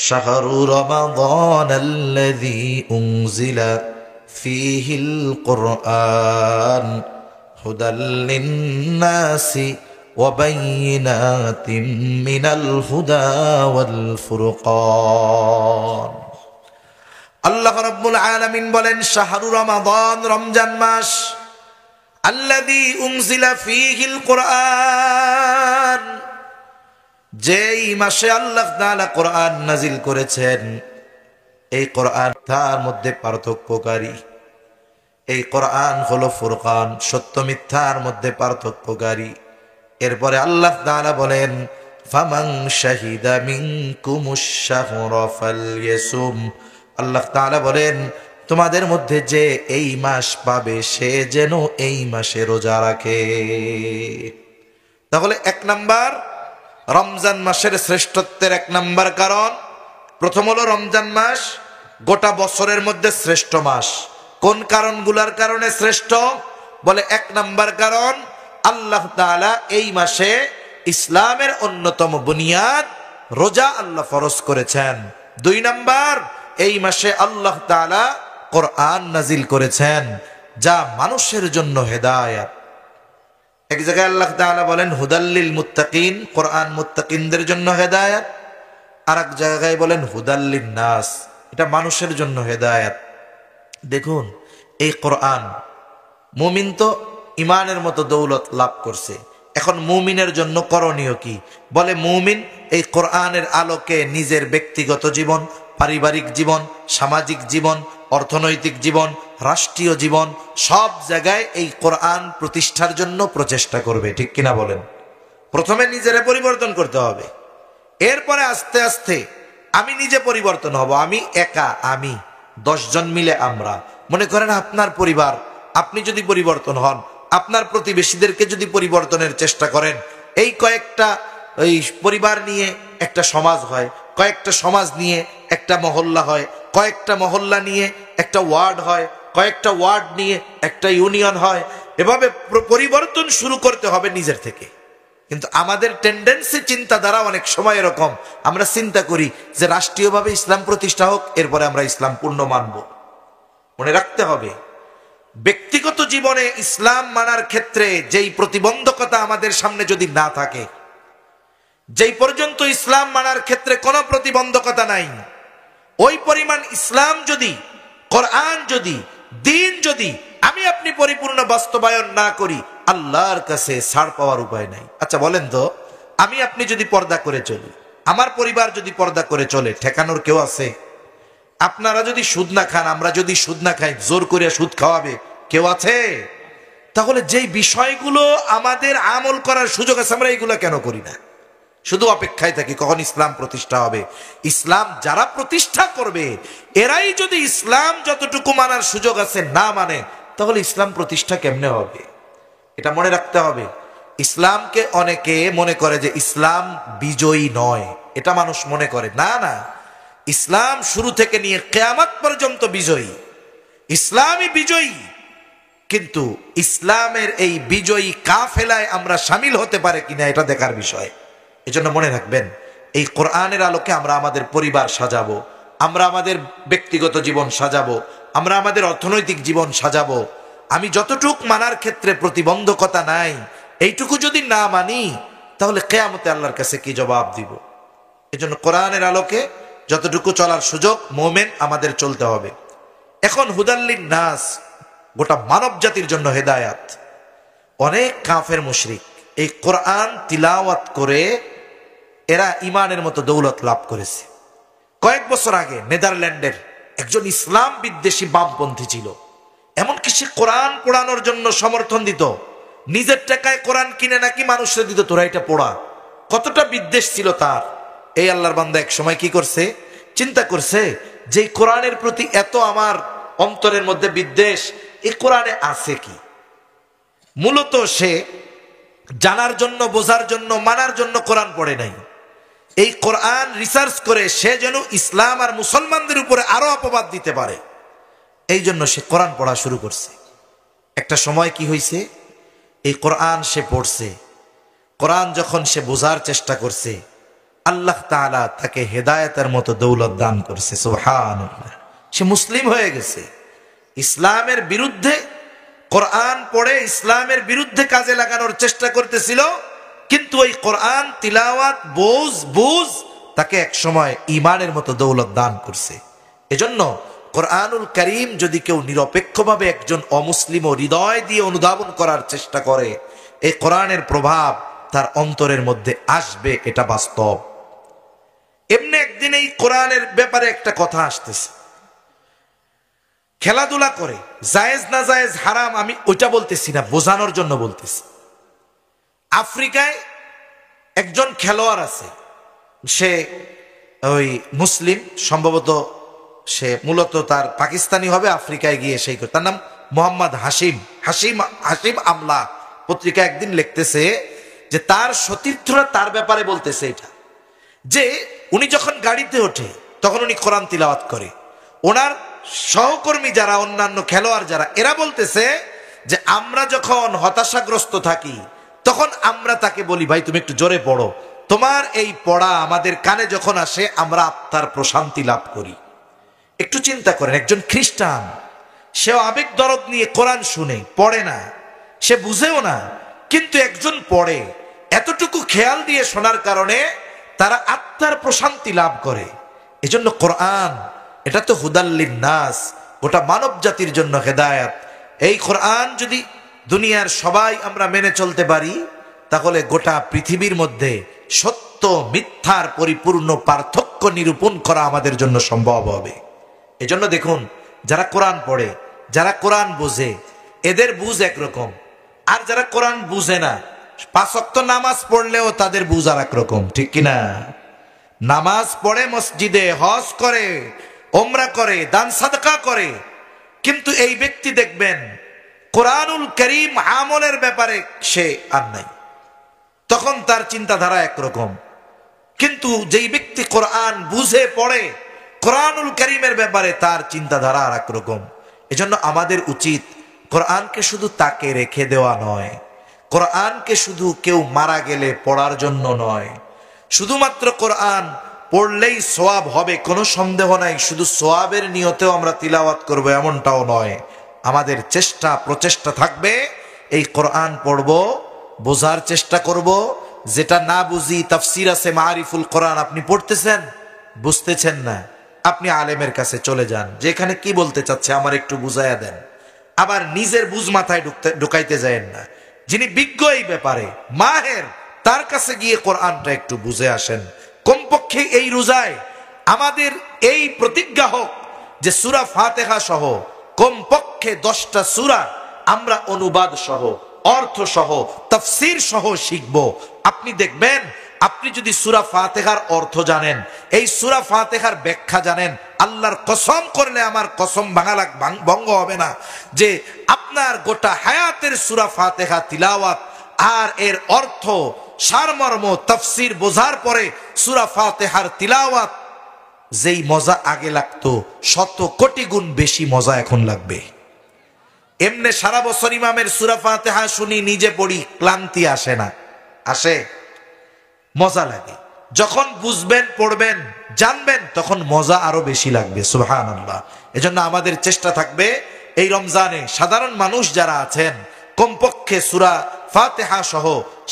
শাহরু রমাদানাল্লাযী উনজিলা ফীহিল কুরআন হুদাল লিন্নাসি ওয়া বাইয়িনাতিম মিনাল হুদা ওয়াল ফুরকান। আল্লাহ রাব্বুল আলামিন বলেন, শাহরু রমাদান, রমজান মাস, আল্লাযী উনজিলা ফীহিল কুরআন, যেই মাসে আল্লাহ তাআলা কোরআন নাজিল করেছেন, এই কোরআন তার মধ্যে পার্থক্যকারী। এই কোরআন হলো ফুরকান, সত্য মিথ্যার মধ্যে পার্থক্যকারী। এরপরে আল্লাহ তাআলা বলেন, ফামান শাহিদা মিনকুমুশ শাহরা ফালইয়াসুম। আল্লাহ তাআলা বলেন, তোমাদের মধ্যে যে এই মাস পাবে সে যেন এই মাসে রোজা রাখে। তাহলে এক নাম্বার, রমজান মাসের শ্রেষ্ঠত্বের এক নাম্বার কারণ, প্রথম হলো রমজান মাস গোটা বছরের মধ্যে শ্রেষ্ঠ মাস। কোন কারণগুলোর কারণে শ্রেষ্ঠ? বলে এক নাম্বার কারণ, আল্লাহ তাআলা এই মাসে ইসলামের অন্যতম বুনিয়াদ রোজা আল্লাহ ফরজ করেছেন। দুই নাম্বার, এই মাসে আল্লাহ তাআলা কোরআন নাজিল করেছেন, যা মানুষের জন্য হেদায়েত। এক জায়গায় আল্লাহ তাআলা বলেন হুদাল্লিল মুত্তাকিন, কোরআন মুত্তাকিনদের জন্য হেদায়েত। আর এক জায়গায় বলেন হুদাল্লিন নাস, এটা মানুষের জন্য হেদায়েত। দেখুন, এই কোরআন, মুমিন তো ইমানের মতো দৌলত লাভ করছে, এখন মুমিনের জন্য করণীয় কি? বলে মুমিন এই কোরআনের আলোকে নিজের ব্যক্তিগত জীবন, পারিবারিক জীবন, সামাজিক জীবন, অর্থনৈতিক জীবন, রাষ্ট্রীয় জীবন, সব জায়গায় এই কোরআন প্রতিষ্ঠার জন্য প্রচেষ্টা করবে। ঠিক কিনা বলেন? প্রথমে নিজেরে পরিবর্তন করতে হবে, এরপরে আস্তে আস্তে আমি নিজে পরিবর্তন হব। আমি একা, আমি 10 জন মিলে আমরা। মনে করেন আপনার পরিবার, আপনি যদি পরিবর্তন হন, আপনার প্রতিবেশীদেরকে যদি পরিবর্তনের চেষ্টা করেন, এই কয়েকটা এই পরিবার নিয়ে একটা সমাজ হয়, কয়েকটা সমাজ নিয়ে একটা মহল্লা হয়, কয়েকটা মহল্লা নিয়ে একটা ওয়ার্ড হয়, কয়েকটা ওয়ার্ড নিয়ে একটা ইউনিয়ন হয়। এভাবে পরিবর্তন শুরু করতে হবে নিজের থেকে। কিন্তু আমাদের টেন্ডেন্সি, চিন্তাধারা অনেক সময় এরকম, আমরা চিন্তা করি যে রাষ্ট্রীয়ভাবে ইসলাম প্রতিষ্ঠা হোক, এরপরে আমরা ইসলাম পূর্ণ মানব। মনে রাখতে হবে, ব্যক্তিগত জীবনে ইসলাম মানার ক্ষেত্রে যেই প্রতিবন্ধকতা আমাদের সামনে যদি না থাকে, যেই পর্যন্ত ইসলাম মানার ক্ষেত্রে কোনো প্রতিবন্ধকতা নাই, ওই পরিমাণ ইসলাম যদি, কোরআন যদি, দিন যদি আমি আপনি পরিপূর্ণ বাস্তবায়ন না করি, আল্লাহর কাছে ছাড় পাওয়ার উপায় নাই। আচ্ছা বলেন তো, আমি আপনি যদি পর্দা করে চলি, আমার পরিবার যদি পর্দা করে চলে, ঠেকানোর কেউ আছে? আপনারা যদি সুদ না খান, আমরা যদি সুদ না খাই, জোর করে সুদ খাওয়াবে কেউ আছে? তাহলে যেই বিষয়গুলো আমাদের আমল করার সুযোগ আছে, আমরা এইগুলো কেন করি না? শুধু অপেক্ষায় থাকি কখন ইসলাম প্রতিষ্ঠা হবে। ইসলাম যারা প্রতিষ্ঠা করবে, এরাই যদি ইসলাম যতটুকু মানার সুযোগ আছে না মানে, তাহলে ইসলাম প্রতিষ্ঠা কেমনে হবে? এটা মনে রাখতে হবে। ইসলামকে অনেকে মনে করে যে ইসলাম বিজয়ী নয়, এটা মানুষ মনে করে। না না, ইসলাম শুরু থেকে নিয়ে কিয়ামত পর্যন্ত বিজয়ী, ইসলামই বিজয়ী। কিন্তু ইসলামের এই বিজয়ী কাফেলায় আমরা শামিল হতে পারে কিনা, এটা দেখার বিষয়। এজন্য মনে রাখবেন, এই কোরআনের আলোকে আমরা আমাদের পরিবার সাজাবো, আমরা আমাদের ব্যক্তিগত জীবন সাজাবো, আমরা আমাদের অর্থনৈতিক জীবন সাজাবো। আমি যতটুক মানার ক্ষেত্রে প্রতিবন্ধকতা নাই, এইটুকু যদি না মানি, তাহলে কিয়ামতে আল্লাহর কাছে কি জবাব দিব? এজন্য কোরআনের আলোকে যতটুকু চলার সুযোগ মুমিন আমাদের চলতে হবে। এখন হুদাল্লিন নাস, গোটা মানব জাতির জন্য হেদায়াত। অনেক কাফের মুশরিক এই কোরআন তিলাওয়াত করে এরা ইমানের মতো দৌলত লাভ করেছে। কয়েক বছর আগে নেদারল্যান্ডের একজন ইসলাম বিদ্বেষী বামপন্থী ছিল, এমনকি সে কোরআন পড়ানোর জন্য সমর্থন দিত, নিজের টাকায় কোরআন কিনে নাকি মানুষের দিত, তোরা এটা পড়া। কতটা বিদ্বেষ ছিল তার। এই আল্লাহর বান্দা এক সময় কি করছে, চিন্তা করছে যে কোরআনের প্রতি এত আমার অন্তরের মধ্যে বিদ্বেষ, এই কোরআনে আছে কি? মূলত সে জানার জন্য, বোঝার জন্য, মানার জন্য কোরআন পড়ে নাই। এই কোরআন রিসার্চ করে সে যেন ইসলাম আর মুসলমানদের উপরে আরো অপবাদ দিতে পারে, এই জন্য সে কোরআন পড়া শুরু করছে। একটা সময় কি হয়েছে, এই কোরআন সে পড়ছে, কোরআন যখন সে বোঝার চেষ্টা করছে, আল্লাহ তাআলা তাকে হেদায়েতের মতো দৌলত দান করছে। সুবহানাল্লাহ, সে মুসলিম হয়ে গেছে। ইসলামের বিরুদ্ধে কোরআন পড়ে ইসলামের বিরুদ্ধে কাজে লাগানোর চেষ্টা করতেছিল, কিন্তু ওই কোরআন তিলাওয়াত বুঝ তাকে এক সময় ঈমানের মতো দৌলত দান করছে। এজন্য কোরআনুল কারীম যদি কেউ নিরপেক্ষভাবে একজন অমুসলিম ও হৃদয় দিয়ে অনুধাবন করার চেষ্টা করে, এই কোরআনের প্রভাব তার অন্তরের মধ্যে আসবে, এটা বাস্তব। এমনি একদিন এই কোরআনের ব্যাপারে একটা কথা আসতেছে, খেলাধুলা করে জায়েজ না জায়েজ হারাম আমি ওইটা বলতেছি না, বোঝানোর জন্য বলতেছি। আফ্রিকায় একজন খেলোয়াড় আছে, সে ওই মুসলিম, সম্ভবত সে মূলত তার পাকিস্তানি হবে, আফ্রিকায় গিয়ে সেই তার নাম মোহাম্মদ হাশিম আমলা। পত্রিকা একদিন লিখতেছে যে তার সতীর্থরা তার ব্যাপারে বলতেছে এটা, যে উনি যখন গাড়িতে ওঠে তখন উনি কোরআন তিলাওয়াত করে। ওনার সহকর্মী যারা, অন্যান্য খেলোয়াড় যারা, এরা বলতেছে যে আমরা যখন হতাশাগ্রস্ত থাকি তখন আমরা তাকে বলি, ভাই তুমি একটু জোরে পড়ো, তোমার এই পড়া আমাদের কানে যখন আসে আমরা আত্মার প্রশান্তি লাভ করি। একটু চিন্তা করেন, একজন খ্রিস্টান, সেও আবেগ দরদ নিয়ে কোরআন শুনে, পড়ে না, সে বুঝেও না, কিন্তু একজন পড়ে, এতটুকু খেয়াল দিয়ে শোনার কারণে তারা আত্মার প্রশান্তি লাভ করে। এজন্য কোরআন এটা তো হুদাল্লিন নাস, গোটা মানব জাতির জন্য হেদায়েত। এই কোরআন যদি দুনিয়ার সবাই আমরা মেনে চলতে পারি, তাহলে গোটা পৃথিবীর মধ্যে সত্য মিথ্যার পরিপূর্ণ পার্থক্য নিরূপণ করা আমাদের জন্য সম্ভব হবে। এজন্য দেখুন, যারা কোরআন পড়ে, যারা কোরআন বোঝে, এদের বুঝ একরকম, আর যারা কোরআন বুঝে না, 5 ওয়াক্ত নামাজ পড়লেও তাদের বুঝ আর একরকম, ঠিক কিনা? নামাজ পড়ে, মসজিদে হজ করে, ওমরা করে, দান সাদকা করে, কিন্তু এই ব্যক্তি দেখবেন কোরআনুল কারীম আমলের ব্যাপারে সে আর নাই, তখন তার চিন্তাধারা একরকম। কিন্তু যেই ব্যক্তি কোরআন বুঝে পড়ে, কোরআনুল কারীমের ব্যাপারে তার চিন্তাধারা আর একরকম। এজন্য আমাদের উচিত কোরআনকে শুধু তাকে রেখে দেওয়া নয়, কোরআনকে শুধু কেউ মারা গেলে পড়ার জন্য নয়, শুধুমাত্র কোরআন পড়লেই সওয়াব হবে কোনো সন্দেহ নাই, শুধু সওয়াবের নিয়তেও আমরা তিলাওয়াত করব এমনটাও নয়। আমাদের চেষ্টা প্রচেষ্টা থাকবে এই কোরআন পড়ব, বোঝার চেষ্টা করব। যেটা না বুঝি, তাফসীর আছে মারিফুল কোরআন, আপনি পড়তেছেন, বুঝতেছেন না, আপনি আলেমের কাছে চলে যান, যে এখানে কি বলতে চাচ্ছে আমার একটু বুঝাইয়া দেন। আবার নিজের বুঝ মাথায় ঢুকাইতে যায়েন না, যিনি বিজ্ঞ এই ব্যাপারে মাহের, তার কাছে গিয়ে কোরআনটা একটু বুঝে আসেন। কমপক্ষে এই রোজায় আমাদের এই প্রতিজ্ঞা হোক যে সূরা ফাতিহা সহ কমপক্ষে 10টা সূরা আমরা অনুবাদ সহ, অর্থ সহ, তাফসীর সহ শিখব। আপনি দেখবেন, আপনি যদি সূরা ফাতিহার অর্থ জানেন, এই সূরা ফাতিহার ব্যাখ্যা জানেন, আল্লাহর কসম করলে আমার কসম ভঙ্গ হবে না যে আপনার গোটা হায়াতের সূরা ফাতিহা তিলাওয়াত আর এর অর্থ, সারমর্ম, তাফসীর বোঝার পরে সূরা ফাতিহার তিলাওয়াত যেই মজা আগে লাগতো 100 কোটি গুণ বেশি মজা এখন লাগবে। এমনি সারা বছর ইমামের সূরা ফাতিহা শুনি, নিজে পড়ি, ক্লান্তি আসে না? আসে? মজা লাগে। যখন বুঝবেন, পড়বেন, জানবেন, তখন মজা আরো বেশি লাগবে। সুবহানাল্লাহ। এজন্য আমাদের চেষ্টা থাকবে এই রমজানে সাধারণ মানুষ যারা আছেন, কমপক্ষে সূরা ফাতিহা সহ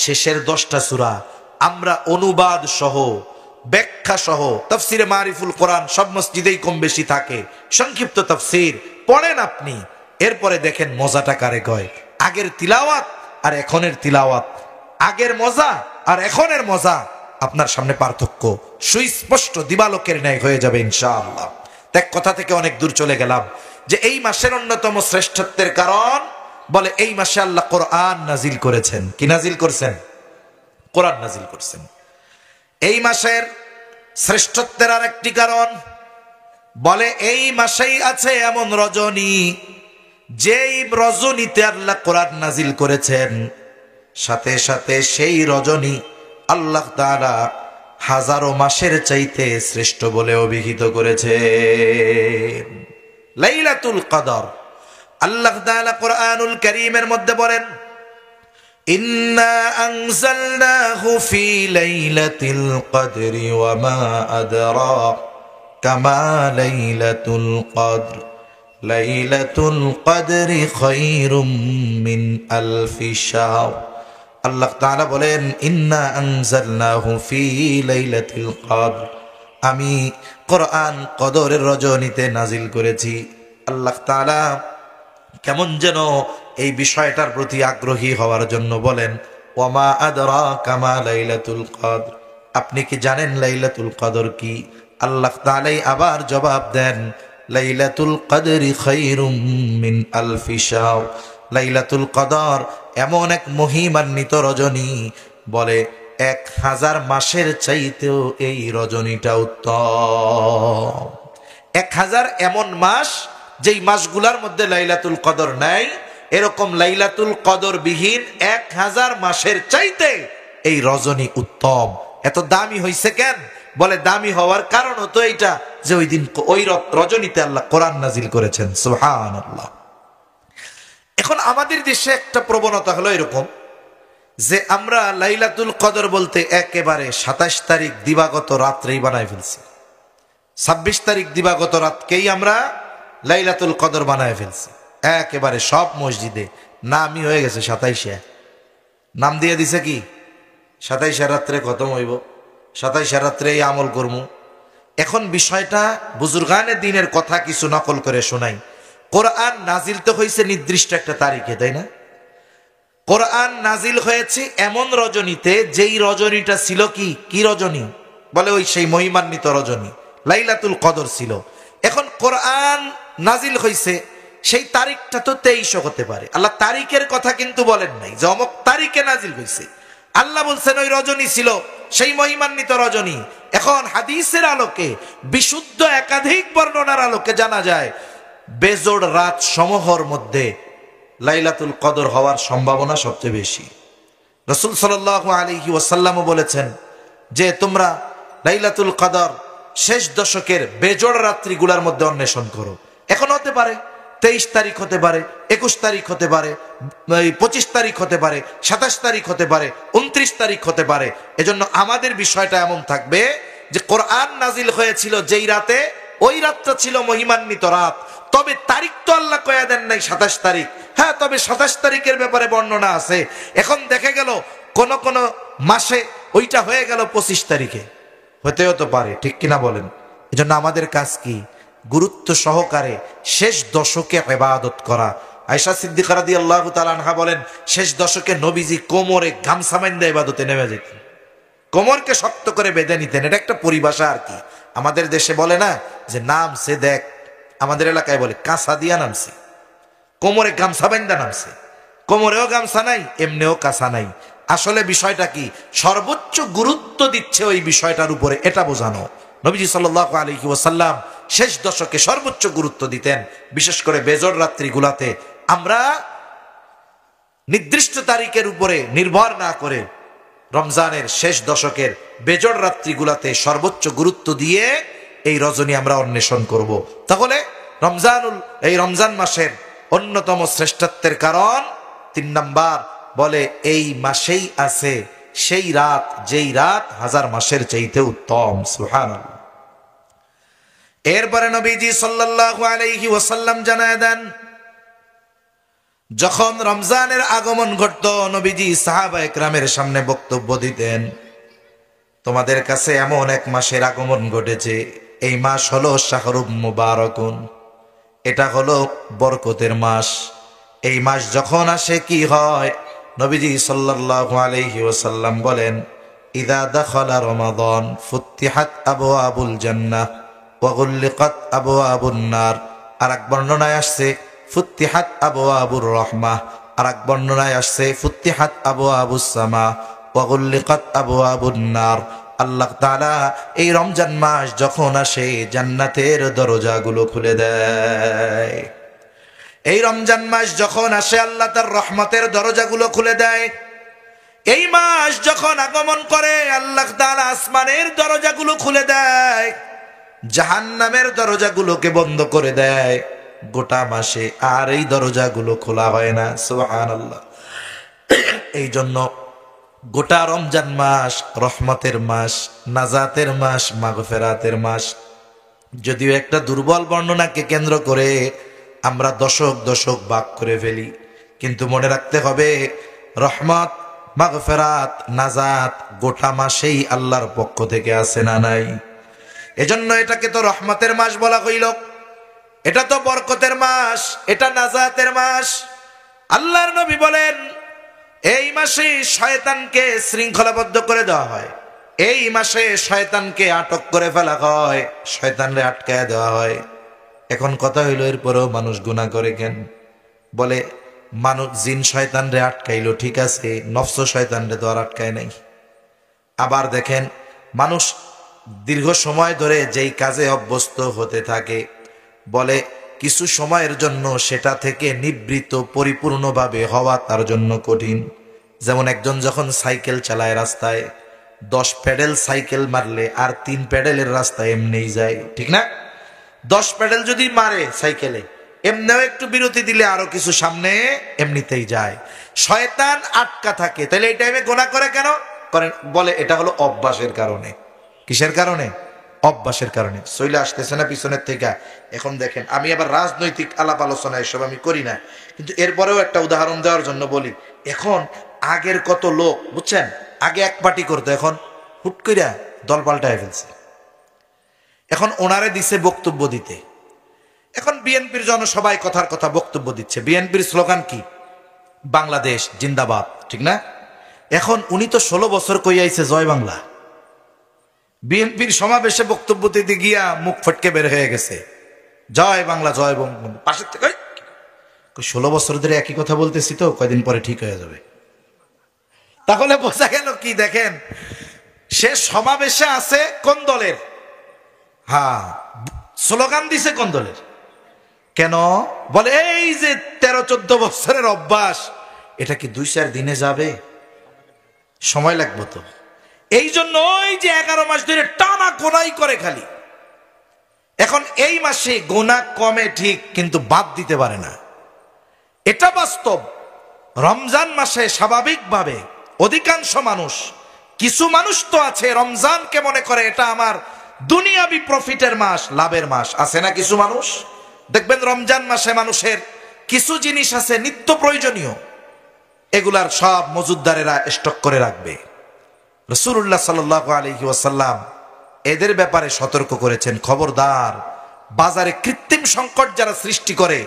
শেষের 10টা সূরা আমরা অনুবাদ সহ, ব্যাখ্যা সহ, তাফসীরে মারিফুল কোরআন সব মসজিদেই কম বেশি থাকে, সংক্ষিপ্ত তাফসীর পড়েন আপনি, এরপরে দেখেন মজাটা কারে কয়। আগের তিলাওয়াত আর এখনের তিলাওয়াত, আগের মজা আর এখনের মজা, আপনার সামনে পার্থক্য সুস্পষ্ট দিবালোকের ন্যায় হয়ে যাবে ইনশাআল্লাহ। এক কথা থেকে অনেক দূর চলে গেলাম, যে এই মাসের অন্যতম শ্রেষ্ঠত্বের কারণ, বলে এই মাসে আল্লাহ কোরআন নাজিল করেছেন। কি নাজিল করছেন? কোরআন নাজিল করছেন। এই মাসের শ্রেষ্ঠত্বের আর একটি কারণ, বলে এই মাসেই আছে এমন রজনী, যেই রজনীতে আল্লাহ কোরআন নাজিল করেছেন, সাথে সাথে সেই রজনী আল্লাহ তাআলা হাজারো মাসের চাইতে শ্রেষ্ঠ বলে অভিহিত করেছেন। লাইলাতুল কদর। আল্লাহ তাআলা কোরআনুল কারীমের মধ্যে বলেন, ইন্না আনজালনাহু ফি লাইলাতিল কদরি ওয়া মা আদরাকা মা লাইলাতুল কদর লাইলাতুল কদরি খায়রুম মিন আলফি শাহর। আল্লাহ তাআলা বলেন ইন্না আনজালনাহু ফি লাইলাতিল কদর, আমি কোরআন কদরের রজনীতে নাজিল করেছি। আল্লাহ তাআলা কেমন যেন এই বিষয়টার প্রতি আগ্রহী হওয়ার জন্য বলেন ওয়া মা আদরাকা মা লাইলাতুল কদর, আপনি কি জানেন লাইলাতুল কদর কি? আল্লাহ তাআলাই আবার জবাব দেন লাইলাতুল কদরি খায়রুম মিন আলফি শাহর, লাইলাতুল কদর এমন এক মহিমান্বিত রজনী, বলে 1000 মাসের চাইতেও এই রজনীটা উত্তম। 1000 এমন মাস যেই মাসগুলার মধ্যে লাইলাতুল কদর নাই, এরকম লাইলাতুল কদর বিহীন 1000 মাসের চাইতে এই রজনী উত্তম। এত দামি হইছে কেন? বলে দামি হওয়ার কারণ হতো এইটা যে ওই দিন ওই রজনীতে আল্লাহ কোরআন নাজিল করেছেন। সুবহানাল্লাহ। এখন আমাদের দেশে একটা প্রবণতা হলো এরকম যে আমরা লাইলাতুল কদর বলতে একেবারে 27 তারিখ দিবাগত রাত্রেই বানায় ফেলছি। 26 তারিখ দিবাগত রাতকেই আমরা লাইলাতুল কদর বানায় ফেলছি। একেবারে সব মসজিদে নামই হয়ে গেছে 27, নাম দিয়ে দিছে কি 27 রাত্রে খতম হইব, 27 রাত্রে এই আমল করবো। এখন বিষয়টা বুজুর্গানে দিনের কথা কিছু নকল করে শোনাই। কোরআন নাজিল তো হয়েছে নির্দিষ্ট একটা তারিখে, তাই না? কোরআন নাজিল হয়েছে এমন রজনীতে যেই রজনীটা ছিল কি রজনী? বলে ওই সেই মহিমান্বিত রজনী লাইলাতুল কদর ছিল। এখন কোরআন নাজিল হয়েছে সেই তারিখটা তো 23 হতে পারে। আল্লাহ তারিখের কথা কিন্তু বলেন নাই যে অমুক তারিখে নাজিল হয়েছে। আল্লাহ বলছেন ওই রজনী ছিল সেই মহিমান্বিত রজনী। এখন হাদিসের আলোকে বিশুদ্ধ একাধিক বর্ণনার আলোকে জানা যায় বেজোড় রাত সমূহের মধ্যে লাইলাতুল কদর হওয়ার সম্ভাবনা সবচেয়ে বেশি। রাসূল সাল্লাল্লাহু আলাইহি ওয়াসাল্লাম বলেছেন যে তোমরা লাইলাতুল কদর শেষ দশকের বেজোড় রাত্রিগুলোর মধ্যে অন্বেষণ করো। এখন হতে পারে 23 তারিখ হতে পারে, 21 তারিখ হতে পারে, 25 তারিখ হতে পারে, 27 তারিখ হতে পারে, 29 তারিখ হতে পারে। এজন্য আমাদের বিষয়টা এমন থাকবে যে কোরআন নাজিল হয়েছিল যেই রাতে, ওই রাতটা ছিল মহিমান্বিত রাত। তবে তারিখ তো আল্লাহ কয়া দেন নাই 27 তারিখ। হ্যাঁ, তবে 27 তারিখের ব্যাপারে বর্ণনা আছে। এখন দেখে গেল কোন কোন মাসে ওইটা হয়ে গেল 25 তারিখে, হতেও তো পারে, ঠিক কিনা বলেন? এজন্য আমাদের কাজ কি? গুরুত্ব সহকারে শেষ দশকে ইবাদত করা। আয়েশা সিদ্দিকা রাদিয়াল্লাহু তাআলা আনহা বলেন শেষ দশকে নবীজি কোমরে গামছা বাঁধা ইবাদতে নেমে যেতেন, কোমরকে শক্ত করে বেঁধে নিতেন। এটা একটা পরিভাষা আর কি। আমাদের দেশে বলে না যে নামছে দেখ, আমাদের এলাকায় বলে কাঁচা দিয়া নামছে, কোমরে গামছা বাঁধা নামছে। কোমরেও গামছা নাই, এমনিও কাঁচা নাই। আসলে বিষয়টা কি? সর্বোচ্চ গুরুত্ব দিচ্ছে ওই বিষয়টার উপরে, এটা বোঝানো। নবীজি সাল্লাল্লাহু আলাইহি ওয়াসাল্লাম শেষ দশকে সর্বোচ্চ গুরুত্ব দিতেন, বিশেষ করে বেজোড় রাত্রিগুলাতে। আমরা নির্দিষ্ট তারিখের উপরে নির্ভর না করে রমজানের শেষ দশকের বেজোড় রাত্রিগুলাতে সর্বোচ্চ গুরুত্ব দিয়ে এই রজনী আমরা অন্বেষণ করব। তাহলে এই রমজান মাসের অন্যতম শ্রেষ্ঠত্বের কারণ 3 নাম্বার, বলে এই মাসেই আছে সেই রাত যেই রাত 1000 মাসের চাইতে উত্তম। সুবহানাল্লাহ। এরপরে নবীজি সাল্লাল্লাহু আলাইহি ওয়াসাল্লাম জানায় দেন যখন রমজানের আগমন ঘটতো নবীজি সাহাবায়ে কেরামের সামনে বক্তব্য দিতেন, তোমাদের কাছে এমন এক মাসের আগমন ঘটেছে, এই মাস হলো শাহরুম মুবারাকুন, এটা হলো বরকতের মাস। এই মাস যখন আসে কি হয়? নবীজি সাল্লাল্লাহু আলাইহি ওয়াসাল্লাম বলেন ইযা দাখালা রমাদান ফুতিহাত আবওয়াবুল জান্নাহ ওয়া গুল্লিকাত আবওয়াবুন নার। আরেক বর্ণনায় আসছে ফুতিহাত আবওয়াবুর রাহমাহ, আরেক বর্ণনায় আসছে ফুতিহাত আবওয়াবুস সামা ওয়া গুল্লিকাত আবওয়াবুন নার। আল্লাহ তাআলা এই রমজান মাস যখন আসে জান্নাতের দরজাগুলো খুলে দেয়। এই রমজান মাস যখন আসে আল্লাহ তার রহমতের দরজাগুলো খুলে দেয়। এই মাস যখন আগমন করে আল্লাহ তাআলা আসমানের দরজাগুলো খুলে দেয়, জাহান্নামের দরজাগুলোকে বন্ধ করে দেয়। গোটা মাসে আর এই দরজাগুলো খোলা হয় না। সুবহানাল্লাহ। এই জন্য গোটা রমজান মাস রহমতের মাস, নাজাতের মাস, মাগফিরাতের মাস। যদিও একটা দুর্বল বর্ণনাকে কেন্দ্র করে আমরা দশক দশক ভাগ করে ফেলি, কিন্তু মনে রাখতে হবে রহমত, মাগফিরাত, নাজাত গোটা মাসেই আল্লাহর পক্ষ থেকে আসে না নাই। এজন্য এটাকে তো রহমতের মাস বলা হইল, এটা তো বরকতের মাস, এটা নাজাতের মাস। আল্লাহর নবী বলেন এই মাসে শয়তানকে শৃঙ্খলাবদ্ধ করে দেওয়া হয়, এই মাসে শয়তানকে আটক করে ফেলা হয়, শয়তানরে আটকায় দেওয়া হয়। এখন কথা হইল এরপরেও মানুষ গুনাহ করে কেন? বলে মানুষ জিন শয়তানরে আটকাইলো ঠিক আছে, নফস শয়তানরে তো আর আটকায় নাই। আবার দেখেন মানুষ দীর্ঘ সময় ধরে যেই কাজে অভ্যস্ত হতে থাকে, বলে কিছু সময়ের জন্য সেটা থেকে নিবৃত্ত পরিপূর্ণভাবে হওয়া তার জন্য কঠিন। যেমন একজন যখন সাইকেল চালায় রাস্তায়, 10 প্যাডেল সাইকেল মারলে আর 3 প্যাডেলের রাস্তায় এমনিই যায়, ঠিক না? 10 প্যাডেল যদি মারে সাইকেলে, এমনিও একটু বিরতি দিলে আরো কিছু সামনে এমনিতেই যায়। শয়তান আটকা থাকে, তাহলে এই টাইমে গুনাহ করে কেন? করেন বলে এটা হলো অভ্যাসের কারণে। কিসের কারণে? অভ্যাসের কারণে। চলে আসতেছে না পিছনের থেকে। এখন দেখেন আমি আবার রাজনৈতিক আলাপ আলোচনা এসব আমি করি না, কিন্তু এরপরেও একটা উদাহরণ দেওয়ার জন্য বলি। এখন আগের কত লোক বুঝছেন, আগে এক পার্টি করতো, এখন হুট কইরা দল পাল্টায় ফেলছে। এখন ওনারে দিছে বক্তব্য দিতে। এখন বিএনপির জনসভায় কথার কথা বক্তব্য দিচ্ছে। বিএনপির স্লোগান কি? বাংলাদেশ জিন্দাবাদ, ঠিক না? এখন উনি তো 16 বছর কই আইছে জয় বাংলা। বিএনপির সমাবেশে বক্তব্য দিতে গিয়া মুখ ফটকে বের হয়ে গেছে, জয় বাংলা জয় বঙ্গবন্ধু। পাশের থেকে 16 বছর ধরে একই কথা বলতেছি, তো কয়দিন পরে ঠিক হয়ে যাবে। তাহলে বোঝা গেল কি? দেখেন সে সমাবেশে আছে কোন দলের, হ্যাঁ স্লোগান দিছে কোন দলের। কেন? বলে এই যে 13-14 বছরের অভ্যাস, এটা কি 2-4 দিনে যাবে? সময় লাগবে তো। এই জন্য ওই যে 11 মাস ধরে টানা গোনাই করে খালি। এখন এই মাসে গোনা কমে ঠিক, কিন্তু বাদ দিতে পারে না, এটা বাস্তব। রমজান মাসে স্বাভাবিকভাবে অধিকাংশ মানুষ, কিছু মানুষ তো আছে রমজানকে মনে করে এটা আমার দুনিয়াবি প্রফিটের মাস, লাভের মাস, আছে না কিছু মানুষ? দেখবেন রমজান মাসে মানুষের কিছু জিনিস আছে নিত্য প্রয়োজনীয়, এগুলার সব মজুদদারেরা স্টক করে রাখবে। রাসূলুল্লাহ সাল্লাল্লাহু আলাইহি ওয়াসাল্লাম এদের ব্যাপারে সতর্ক করেছেন, খবরদার বাজারে কৃত্রিম সংকট যারা সৃষ্টি করে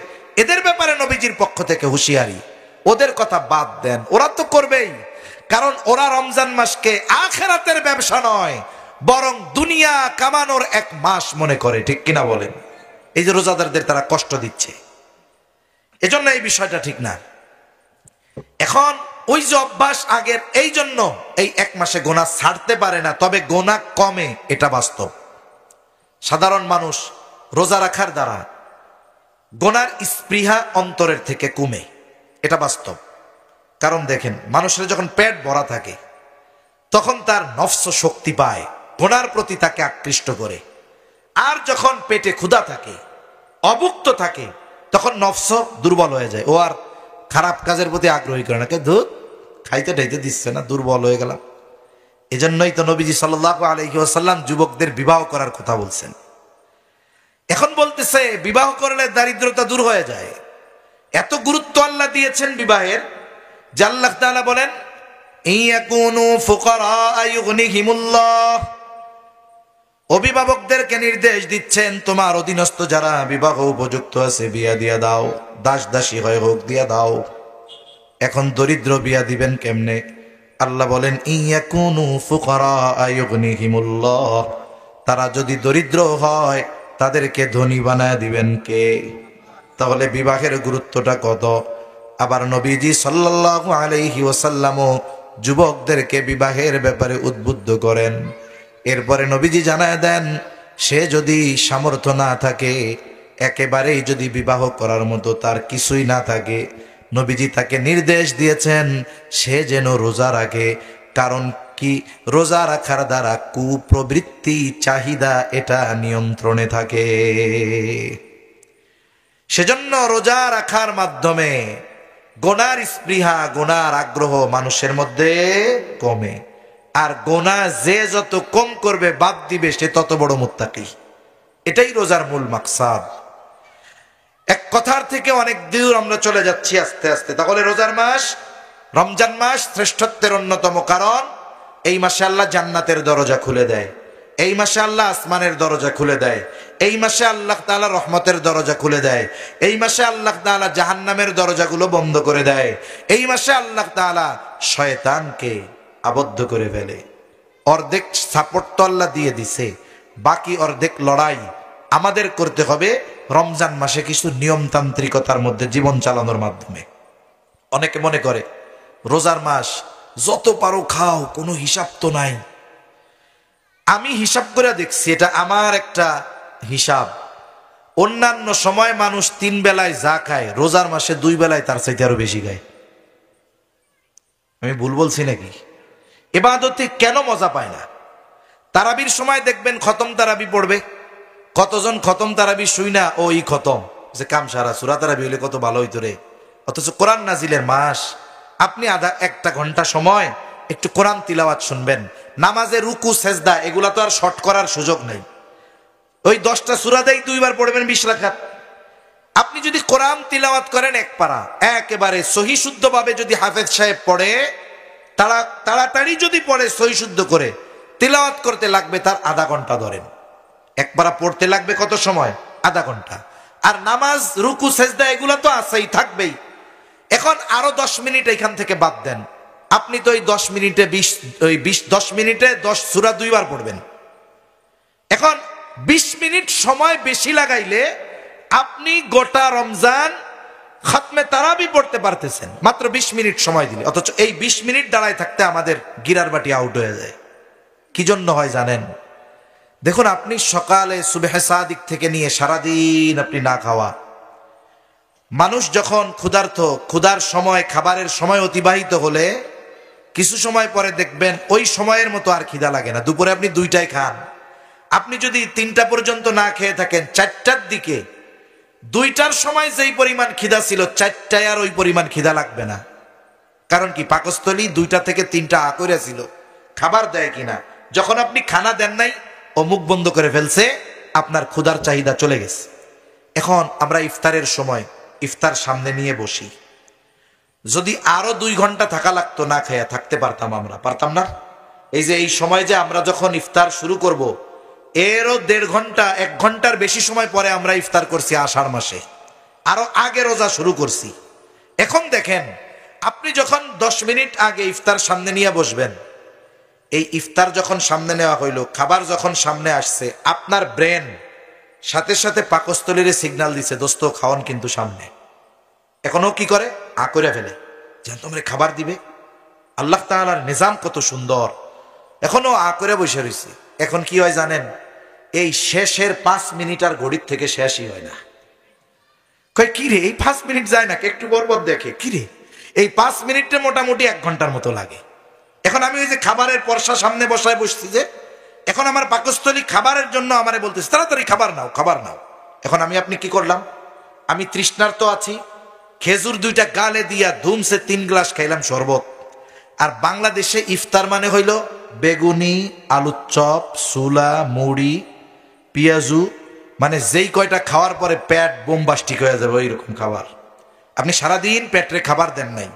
এদের ব্যাপারে নবীজির পক্ষ থেকে হুঁশিয়ারি। ওদের কথা বাদ দেন, ওরা তো করবেই, কারণ ওরা রমজান মাসকে আখিরাতের ব্যবসা নয় বরং দুনিয়া কামানোর এক মাস মনে করে, ঠিক কিনা বলেন? এই যে রোজাদারদের তারা কষ্ট দিচ্ছে, এজন্য এই বিষয়টা ঠিক না। এখন ওই যে অভ্যাস আগের, এই জন্য এই 1 মাসে গোনা ছাড়তে পারে না, তবে গোনা কমে, এটা বাস্তব। সাধারণ মানুষ রোজা রাখার দ্বারা গোনার স্পৃহা অন্তরের থেকে কমে, এটা বাস্তব। কারণ দেখেন মানুষের যখন পেট ভরা থাকে তখন তার নফস শক্তি পায়, গোনার প্রতি তাকে আকৃষ্ট করে। আর যখন পেটে ক্ষুধা থাকে, অভুক্ত থাকে, তখন নফস দুর্বল হয়ে যায়, ও আর খারাপ কাজের প্রতি আগ্রহী করে না। দুধ খাইতে টাইতে দিচ্ছে না, দুর্বল হয়ে গেলাম। এজন্যই তো নবীজি সাল্লাল্লাহু আলাইহি ওয়াসাল্লাম যুবকদের বিবাহ করার কথা বলছেন। এখন বলতেছে বিবাহ করলে দারিদ্রতা দূর হয়ে যায়। এত গুরুত্ব আল্লাহ দিয়েছেন বিবাহের, যে আল্লাহ তাআলা বলেন ইয়াকুনু ফুকারা ইউগনিহিমুল্লাহ। অভিভাবকদেরকে নির্দেশ দিচ্ছেন তোমার অধীনস্থ যারা বিবাহ উপযুক্ত আছে বিয়া দিয়া দাও, দাস দাসী হয়ে হোক দিয়া দাও। এখন দরিদ্র বিয়া দিবেন কেমনে? আল্লাহ বলেন ইয়াকুনু ফুকারা ইউগনিহিমুল্লাহ, তারা যদি দরিদ্র হয় তাদেরকে ধনী বানায় দিবেন কে? তাহলে বিবাহের গুরুত্বটা কত। আবার নবীজি সাল্লাল্লাহু আলাইহি ওয়াসাল্লামও যুবকদেরকে বিবাহের ব্যাপারে উদ্বুদ্ধ করেন। এরপরে নবীজি জানায় দেন সে যদি সামর্থ্য না থাকে, একেবারেই যদি বিবাহ করার মতো তার কিছুই না থাকে, নবীজি তাকে নির্দেশ দিয়েছেন সে যেন রোজা রাখে। কারণ কি? রোজা রাখার দ্বারা কুপ্রবৃত্তি, চাহিদা এটা নিয়ন্ত্রণে থাকে। সেজন্য রোজা রাখার মাধ্যমে গোনার স্পৃহা, গোনার আগ্রহ মানুষের মধ্যে কমে। আর গোনা যে যত কম করবে, বাদ দিবে, সে তত বড় মুত্তাকি। এটাই রোজার মূল মাকসাদ। এক কথার থেকে অনেক দূর আমরা চলে যাচ্ছি আস্তে আস্তে। তাহলে রোজার মাস, রমজান মাস শ্রেষ্ঠত্বের অন্যতম কারণ, এই মাসে আল্লাহ জান্নাতের দরজা খুলে দেয়, এই মাসে আল্লাহ আসমানের দরজা খুলে দেয়, এই মাসে আল্লাহ তাআলা রহমতের দরজা খুলে দেয়, এই মাসে আল্লাহ তাআলা জাহান্নামের দরজাগুলো বন্ধ করে দেয়, এই মাসে আল্লাহ তাআলা শয়তানকে আবদ্ধ করে ফেলে। অর্ধেক সাপোর্ট তো আল্লাহ দিয়ে দিছে, বাকি অর্ধেক লড়াই আমাদের করতে হবে রমজান মাসে কিছু নিয়মতান্ত্রিকতার মধ্যে জীবন চালানোর মাধ্যমে। অনেকে মনে করে রোজার মাস যত পারো খাও, কোনো হিসাব তো নাই। আমি হিসাব করে দেখছি, এটা আমার একটা হিসাব। অন্যান্য সময় মানুষ 3 বেলায় যা খায়, রোজার মাসে 2 বেলায় তার চাইতে আরো বেশি খায়। আমি ভুল বলছি নাকি? ইবাদতে কেন মজা পায় না? তারাবির সময় দেখবেন খতম তারাবি পড়বে, কতজন খতম তারাবি শুই না, ওই খতম যে কাম সারা, সূরা তারাবি হলে কত ভালো হইতো রে। অথচ কোরআন নাজিলের মাস, আপনি একটা ঘন্টা সময় একটু কোরআন তিলাওয়াত শুনবেন। নামাজে রুকু সেজদা এগুলা তো আর শর্ট করার সুযোগ নেই। ওই 10টা সূরা দেই 2 বার পড়বেন 20 রাকাত। আপনি যদি কোরআন তিলাওয়াত করেন এক পারা, একেবারে সহি শুদ্ধভাবে যদি হাফেজ সাহেব পড়ে, তাড়াতাড়ি যদি পড়ে সহি শুদ্ধ করে, তিলাওয়াত করতে লাগবে তার আধা ঘন্টা। ধরেন এক পারা পড়তে লাগবে কত সময়? আধা ঘন্টা। আর নামাজ রুকু সেজদা এগুলা তো আছেই, থাকবেই। এখন আরো 10 মিনিট এখান থেকে বাদ দেন, আপনি তো ওই 10 মিনিটে 10 মিনিটে 10 সূরা 2 বার পড়বেন। এখন 20 মিনিট সময় বেশি লাগাইলে আপনি গোটা রমজান খতমে তারাবি পড়তে পারতেছেন মাত্র 20 মিনিট সময় দিলে। অথচ এই 20 মিনিট দাঁড়ায় থাকতে আমাদের গিরার বাটি আউট হয়ে যায়। কি জন্য হয় জানেন? দেখুন, আপনি সকালে সুবহে সাদিক থেকে নিয়ে সারাদিন আপনি না খাওয়া মানুষ, যখন ক্ষুধার্ত, ক্ষুধার সময়, খাবারের সময় অতিবাহিত হলে কিছু সময় পরে দেখবেন ওই সময়ের মতো আর খিদা লাগে না। দুপুরে আপনি 2টায় খান, আপনি যদি 3টা পর্যন্ত না খেয়ে থাকেন, 4টার দিকে 2টার সময় যেই পরিমাণ খিদা ছিল, 4টায় আর ওই পরিমাণ খিদা লাগবে না। কারণ কি? পাকস্থলী 2টা থেকে 3টা আকরে ছিল, খাবার দেয় কিনা। যখন আপনি খানা দেন নাই, ও মুখ বন্ধ করে ফেলছে, আপনার ক্ষুধার চাহিদা চলে গেছে। এখন আমরা ইফতারের সময় ইফতার সামনে নিয়ে বসি, যদি আরো 2 ঘন্টা থাকা লাগতো, না খেয়ে থাকতে পারতাম আমরা? পারতাম না? এই যে এই সময় যে আমরা যখন ইফতার শুরু করব, এরও 1.5 ঘন্টা 1 ঘন্টার বেশি সময় পরে আমরা ইফতার করছি আষাঢ় মাসে, আরো আগে রোজা শুরু করছি। এখন দেখেন, আপনি যখন 10 মিনিট আগে ইফতার সামনে নিয়ে বসবেন, এই ইফতার যখন সামনে নেওয়া হইল, খাবার যখন সামনে আসছে, আপনার ব্রেন সাথে সাথে পাকস্থলীর সিগন্যাল দিছে, দোস্ত খাওয়ান কিন্তু সামনে। এখনো কি করে? আকরে ফেলে, যেন তোমরা খাবার দিবে। আল্লাহ তাআলার নিজাম কত সুন্দর, এখনো আকরে বসে রয়েছে। এখন কি হয় জানেন? এই শেষের 5 মিনিট আর ঘড়ির থেকে শেষই হয় না। কয় কি রে, এই 5 মিনিট যায় না? একটু বরবর দেখে, কি রে এই 5 মিনিটে মোটামুটি 1 ঘন্টার মতো লাগে। এখন আমি ওই যে খাবারের পরশা সামনে বসায় বসছি, যে এখন আমার পাকস্থলী খাবারের জন্য আমারে বলতেছে তাড়াতাড়ি খাবার নাও, খাবার নাও। এখন আপনি কি করলাম? আমি তৃষ্ণার্ত আছি, খেজুর 2টা গালে দিয়া ধুমসে 3 গ্লাস খাইলাম শরবত। আর বাংলাদেশে ইফতার মানে হইল বেগুনি, আলুর চপ, সুলা, মুড়ি, পেঁয়াজু, মানে যেই কয়টা খাওয়ার পরে পেট বোমবাস্টিক হয়ে যাবে ওইরকম খাবার। আপনি সারাদিন পেটে খাবার দেন নাই,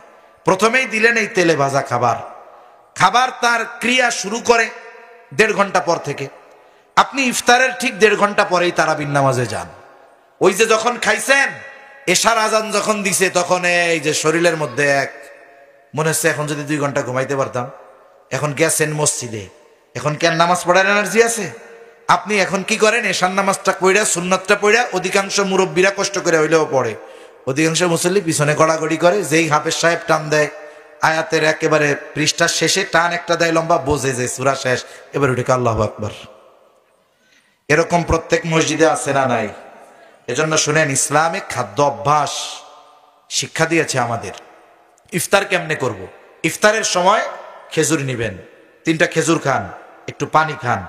প্রথমেই দিলেন এই তেলে ভাজা খাবার। খাবার তার ক্রিয়া শুরু করে 1.5 ঘন্টা পর থেকে। আপনি ইফতারের ঠিক 1.5 ঘন্টা পরেই তারাবির নামাজে যান। ওই যে যখন খাইছেন, এশার আজান যখন দিছে, তখন এই যে শরীরের মধ্যে মনে হচ্ছে এখন যদি 2 ঘন্টা ঘুমাইতে পারতাম। এখন গেছেন মসজিদে, এখন কেন নামাজ পড়ার এনার্জি আছে? আপনি এখন কি করেন? এশার নামাজটা পড়া, সুন্নতটা পড়া, অধিকাংশ মুরব্বীরা কষ্ট করে হইলেও পড়ে, অধিকাংশ মুসল্লি পিছনে গড়াগড়ি করে। যেই হাফেজ সাহেব টান দেয় আয়াতের একেবারে পৃষ্ঠার শেষে, টান একটা দেয় লম্বা, বোঝে যে সূরা শেষ, এবার উঠে আল্লাহু আকবার। এরকম প্রত্যেক মসজিদে আছে না নাই? এজন্য শুনেন, ইসলামে খাদ্য অভ্যাস শিক্ষা দিয়েছে আমাদের। ইফতার কেমনে করব? ইফতারের সময় খেজুর নিবেন, 3টা খেজুর খান, একটু পানি খান,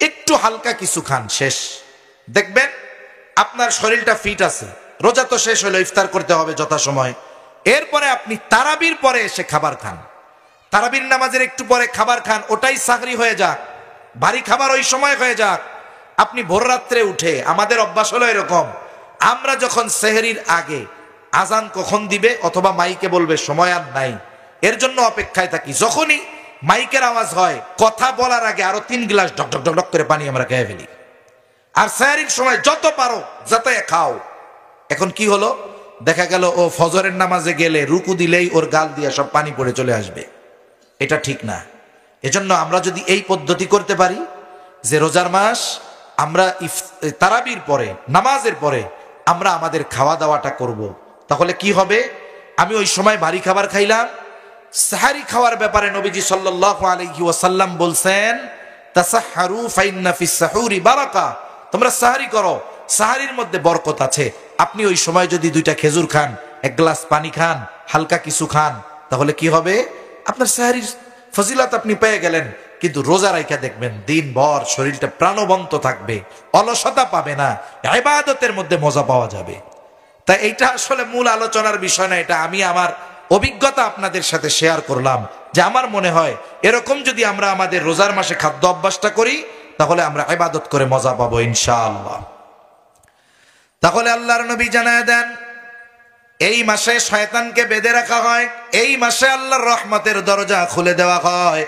একটু হালকা কিছু খান, শেষ। দেখবেন আপনার শরীরটা ফিট আছে। রোজা তো শেষ হলো, ইফতার করতে হবে যথাসময়। এরপরে আপনি তারাবির পরে এসে খাবার খান, তারাবির নামাজের একটু পরে খাবার খান, ওটাই সাহরি হয়ে যাক, ভারী খাবার ওই সময় হয়ে যাক। আপনি ভোর রাত্রে উঠে, আমাদের অভ্যাস হলো এরকম, আমরা যখন সেহরির আগে আজান কখন দিবে অথবা মাইকে বলবে সময় আর নাই, এর জন্য অপেক্ষায় থাকি। যখনই মাইকের আওয়াজ হয়, কথা বলার আগে আরো 3 গ্লাস ঢক ঢক ঢক ঢক করে পানি আমরা খেয়ে ফেলি। আর সেহরির সময় যত পারো যাতে খাও। এখন কি হলো, দেখা গেল ও ফজরের নামাজে গেলে রুকু দিলেই ওর গাল দিয়ে সব পানি পড়ে চলে আসবে। এটা ঠিক না। এজন্য আমরা যদি এই পদ্ধতি করতে পারি যে রোজার মাস আমরা তারাবির পরে, নামাজের পরে আমরা আমাদের খাওয়া দাওয়াটা করব, তাহলে কি হবে, আমি ওই সময় ভারী খাবার খাইলাম। সাহারি খাওয়ার ব্যাপারে নবীজি সাল্লাল্লাহু আলাইহি ওয়াসাল্লাম বলছেন, তাসাহহারু ফাইন্না ফিস সাহুরি বারাকা, তোমরা সাহারি করো, সাহারির মধ্যে বরকত আছে। আপনি ওই সময় যদি 2টা খেজুর খান, 1 গ্লাস পানি খান, হালকা কিছু খান, তাহলে কি হবে, আপনার সাহারির ফজিলত আপনি পেয়ে গেলেন। কিন্তু রোজা রাইখা দেখবেন দিনভর শরীরটা প্রাণবন্ত থাকবে, অলসতা পাবে না, ইবাদতের মধ্যে মজা পাওয়া যাবে। তাই এইটা আসলে মূল আলোচনার বিষয় না, এটা আমি আমার অভিজ্ঞতা আপনাদের সাথে শেয়ার করলাম যে আমার মনে হয় এরকম যদি আমরা আমাদের রোজার মাসে খাদ্য অভ্যাসটা করি, তাহলে আমরা ইবাদত করে মজা পাবো ইনশাআল্লাহ। তাহলে আল্লাহর নবী জানায় দেন, এই মাসে শয়তানকে বেঁধে রাখা হয়, এই মাসে আল্লাহর রহমতের দরজা খুলে দেওয়া হয়।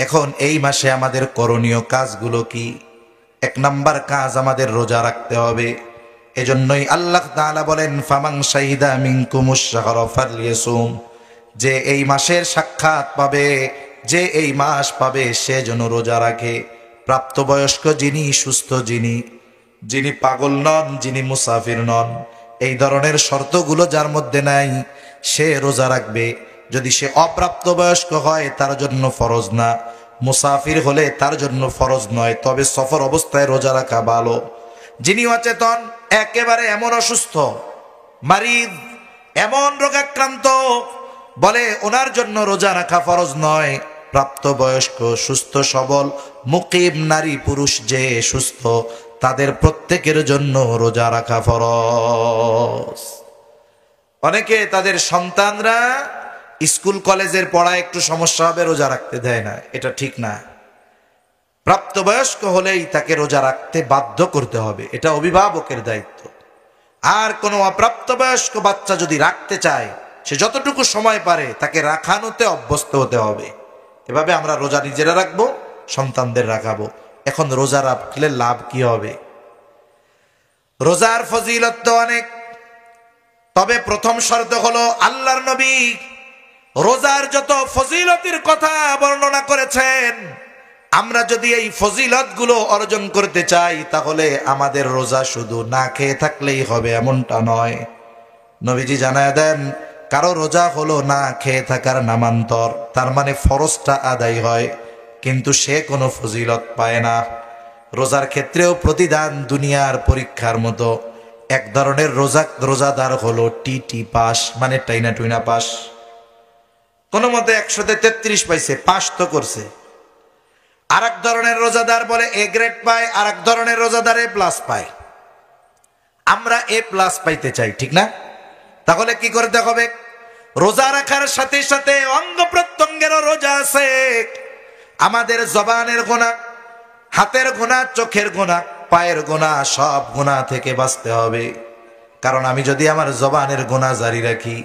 এখন এই মাসে আমাদের করণীয় কাজগুলো কি? 1 নাম্বার কাজ, আমাদের রোজা রাখতে হবে। এজন্যই আল্লাহ তাআলা বলেন, ফামান শাহিদা মিনকুমুশ শাহরা ফালইয়াসুম, যে এই মাসের সাক্ষাৎ পাবে, যে এই মাস পাবে, সে যেন রোজা রাখে। প্রাপ্তবয়স্ক যিনি, সুস্থ যিনি, যিনি পাগল নন, যিনি মুসাফির নন, এই ধরনের শর্তগুলো যার মধ্যে নাই, সে রোজা রাখবে। যদি সে অপ্রাপ্তবয়স্ক হয় তার জন্য ফরজ না, মুসাফির হলে তার জন্য ফরজ নয়, তবে সফর অবস্থায় রোজা রাখা ভালো। যিনি অচেতন, একেবারে এমন অসুস্থ, মারিদ, এমন রোগাক্রান্ত, বলে ওনার জন্য রোজা রাখা ফরজ নয়। প্রাপ্তবয়স্ক, সুস্থ সবল, মুকিম নারী পুরুষ যে সুস্থ, তাদের প্রত্যেকের জন্য রোজা রাখা ফরজ। অনেকে তাদের সন্তানরা স্কুল কলেজের পড়ায় একটু সমস্যা হবে, রোজা রাখতে দেয় না, এটা ঠিক না। প্রাপ্তবয়স্ক হলেই তাকে রোজা রাখতে বাধ্য করতে হবে, এটা অভিভাবকের দায়িত্ব। আর কোনো অপ্রাপ্তবয়স্ক বাচ্চা যদি রাখতে চায়, সে যতটুকু সময় পারে তাকে রাখানোতে অভ্যস্ত হতে হবে। এভাবে আমরা রোজা নিজেরা রাখবো, সন্তানদের রাখাবো। এখন রোজা রাখলে লাভ কি হবে? রোজার ফজিলত তো অনেক, তবে প্রথম শর্ত হলো আল্লাহর নবী রোজার যত ফজিলতের কথা বর্ণনা করেছেন, আমরা যদি এই ফজিলত গুলো অর্জন করতে চাই, তাহলে আমাদের রোজা শুধু না খেয়ে থাকলেই হবে এমনটা নয়। নবীজি জানায় দেন, কারো রোজা হলো না খেয়ে থাকার নামান্তর, তার মানে ফরজটা আদায় হয় কিন্তু সে কোনো ফজিলত পায় না। রোজার ক্ষেত্রেও প্রতিদান দুনিয়ার পরীক্ষার মতো। এক ধরনের রোজাদার হলো টিটি পাস, মানে টাইনা টুইনা পাস, কোনো মতে 133 পাইছে, পাস তো করছে। আর এক ধরনের রোজাদার বলে এ গ্রেড পায়, আর এক ধরনের রোজাদার এ প্লাস পায়। আমরা এ প্লাস পাইতে চাই, ঠিক না? তাহলে কি করতে হবে? রোজা রাখার সাথে সাথে অঙ্গ প্রত্যঙ্গেরও রোজা আছে। আমাদের জবানের গোনা, হাতের গোনা, চোখের গোনা, পায়ের গোনা, সব গোনা থেকে বাঁচতে হবে। কারণ আমি যদি আমার জবানের গোনা জারি রাখি,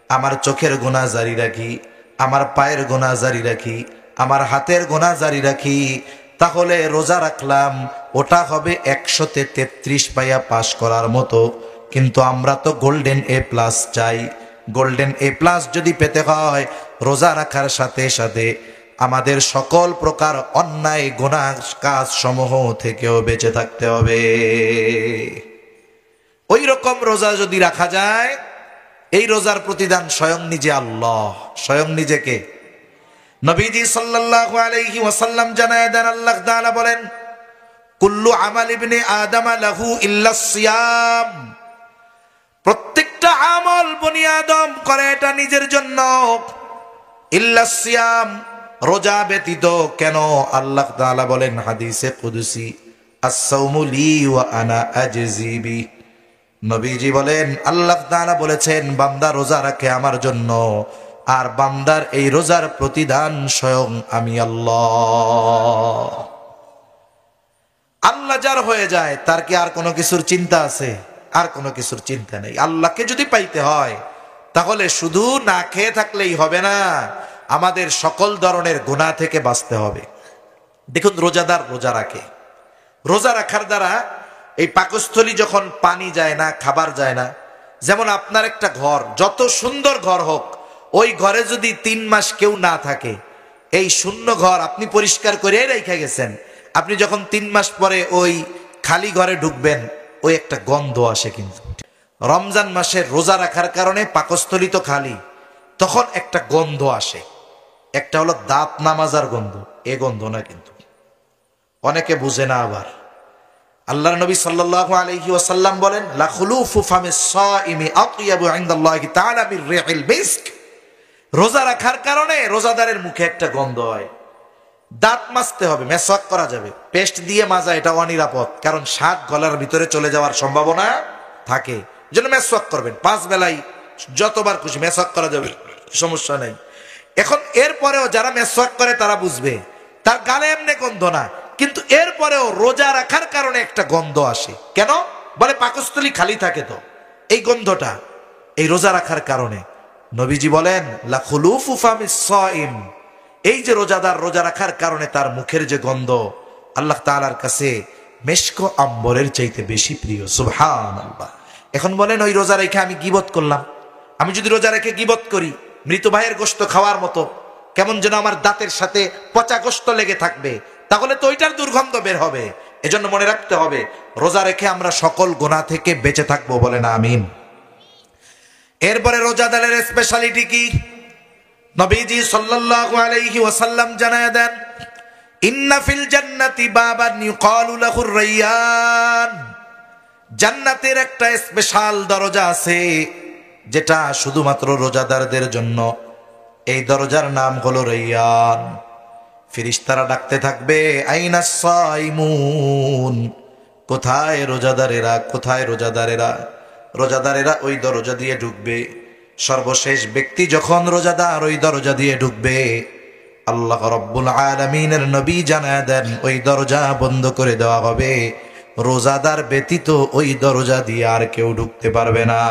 আমার চোখের গোনা জারি রাখি, আমার পায়ের গোনা জারি রাখি, আমার হাতের গোনা জারি রাখি, তাহলে রোজা রাখলাম, ওটা হবে 133 পাইয়া পাস করার মতো। কিন্তু আমরা তো গোল্ডেন এ প্লাস চাই। গোল্ডেন এ প্লাস যদি পেতে হয়, রোজা রাখার সাথে সাথে আমাদের সকল প্রকার অন্যায় গুনাহ কাজ সমূহ থেকেও বেঁচে থাকতে হবে। ওই রকম রোজা যদি রাখা যায়, এই রোজার প্রতিদান স্বয়ং নিজে আল্লাহ, স্বয়ং নিজেকে। নবীজি সাল্লাল্লাহু আলাইহি ওয়াসাল্লাম জানায় দেন, আল্লাহ তাআলা বলেন, কুল্লু আমাল ইবনে আদম লাহু ইল্লা সিয়াম, প্রত্যেকটা আমল বনি আদম করে এটা নিজের জন্য, ইল্লা সিয়াম, রোজা ব্যতীত। কেন? আল্লাহ তাআলা বলেন হাদিসে কুদসি, আস-সাওমু লি ওয়া আনা আজজি বি, নবীজি বলেন আল্লাহ তাআলা বলেছেন বান্দা রোজা রাখে আমার জন্য, আর বান্দার এই রোজার প্রতিদান স্বয়ং আমি আল্লাহ। আল্লাহ যার হয়ে যায় তার কি আর কোনো কিছুর চিন্তা আছে? আর কোনো কিছুর চিন্তা নেই। আল্লাহকে যদি পাইতে হয় তাহলে শুধু না খেয়ে থাকলেই হবে না, আমাদের সকল ধরনের গুনাহ থেকে বাঁচতে হবে। দেখুন, রোজাদার রোজা রাখে, রোজা রাখার দ্বারা এই পাকস্থলী যখন পানি যায় না, খাবার যায় না, যেমন আপনার একটা ঘর, যত সুন্দর ঘর হোক, ওই ঘরে যদি 3 মাস কেউ না থাকে, এই শূন্য ঘর আপনি পরিষ্কার করে রেখে গেছেন, আপনি যখন 3 মাস পরে ওই খালি ঘরে ঢুকবেন, ওই একটা গন্ধ আসে। কিন্তু রমজান মাসের রোজা রাখার কারণে পাকস্থলী তো খালি, তখন একটা গন্ধ আসে। একটা হলো দাঁত না মাজার গন্ধ, এ গন্ধ না, কিন্তু অনেকে বুঝে না। আবার আল্লাহর নবী সাল্লাল্লাহু আলাইহি ওয়াসাল্লাম বলেন লা খুলুফু ফামিস সাইমি আতয়াবু ইনদাল্লাহি তাআলা মির রিহিল মিস্ক। রোজা রাখার কারণে রোজাদারের মুখে একটা গন্ধ হয়। দাঁত মাজতে হবে, মেসওয়াক করা যাবে, পেস্ট দিয়ে মাজা এটা অনিরাপদ, কারণ স্বাদ গলার ভিতরে চলে যাওয়ার সম্ভাবনা থাকে, যেন মেসওয়াক করবেন 5 বেলায় যতবার খুশি মেসওয়াক করা যাবে, সমস্যা নেই। এখন এরপরেও যারা মেসওয়াক করে তারা বুঝবে তার গালে এমনি গন্ধ না, কিন্তু এরপরেও রোজা রাখার কারণে একটা গন্ধ আসে। কেন? বলে পাকস্থলী খালি থাকে, তো এই গন্ধটা এই রোজা রাখার কারণে। নবীজি বলেন লা খুলুফু ফামিস সাইম, এই যে রোজাদার রোজা রাখার কারণে তার মুখের যে গন্ধ আল্লাহ তাআলার কাছে মেশক আম্বরের চাইতে বেশি প্রিয়। সুবহানাল্লাহ। এখন বলেন, ওই রোজা রেখে আমি গীবত করলাম, আমি যদি রোজা রেখে গীবত করি, মৃত ভাইয়ের গোশত খাওয়ার মতো কেমন যেন আমার দাঁতের সাথে পচা গোশত লেগে থাকবে, তাহলে তো ওইটার দুর্গন্ধ বের হবে। এজন্য মনে রাখতে হবে, রোজা রেখে আমরা সকল গুনাহ থেকে বেঁচে থাকবো, বলেন আমিন। এরপরে রোজাদারের স্পেশালিটি কি? নবীজি সাল্লাল্লাহু আলাইহি ওয়াসাল্লাম জানায় দেন ইন্না ফিল জান্নাতি বাবান ইউকালু লাহুর রায়্যান, জান্নাতের একটা স্পেশাল দরজা আছে যেটা শুধুমাত্র রোজাদারদের জন্য। এই দরজার নাম হলো রায়্যান। ফেরেশতারা ডাকতে থাকবে আইনাস সাইমুন, কোথায় রোজাদারেরা, কোথায় রোজাদারেরা? রোজাদারেরা ওই দরজা দিয়ে ঢুকবে। সর্বশেষ ব্যক্তি যখন রোজাদার ওই দরজা দিয়ে ঢুকবে, আল্লাহ রাব্বুল আলামিনের নবী জানায় দেন ওই দরজা বন্ধ করে দেওয়া হবে, রোজাদার ব্যতীত ওই দরজা দিয়ে আর কেউ ঢুকতে পারবে না।